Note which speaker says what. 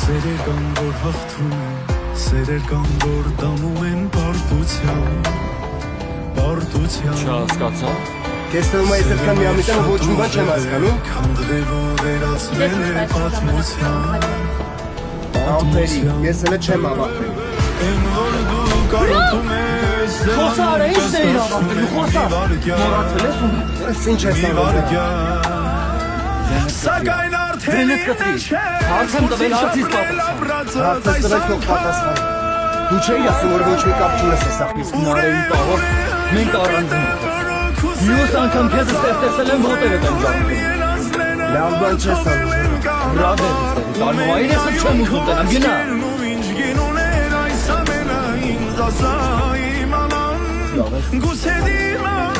Speaker 1: Սերեր կան, որ հաղթում են, սերեր կան, որ տանում են պարտության
Speaker 2: Չհասկացա։
Speaker 3: Քեզ թվում է այդքան միամիտան ոչ մի բան չեմ հասկանում։
Speaker 1: Քանդվելու վերածվել է պատմության
Speaker 3: Ամպերի, ես հենց չեմ ավարտել։
Speaker 1: Եմ որ դու կարոտում ես
Speaker 2: Խոսար է, ինչ էին ավարտելու, խոսար։ Մորացել ես ու
Speaker 3: Ինչ ես անում։
Speaker 1: Սակայն արդեն
Speaker 2: Հարց եմ տվել, հարցից պատասխան։
Speaker 3: Հարցը տվեք թող պատասխան։ Դու չէի ասում, որ ոչ մի կապ չունես այս աղբիս։
Speaker 2: Նարեի տաղով մենք առանձին ենք։ Մյուս անգամ քեզ ստեղծել եմ ոտերդ եմ ժառանգում։
Speaker 3: Լավ բան չես անում։
Speaker 2: Ռադ եմ ստեղի, տարմովային ես չեմ ուզում տնամ, գնա։
Speaker 1: Գուցե դիմա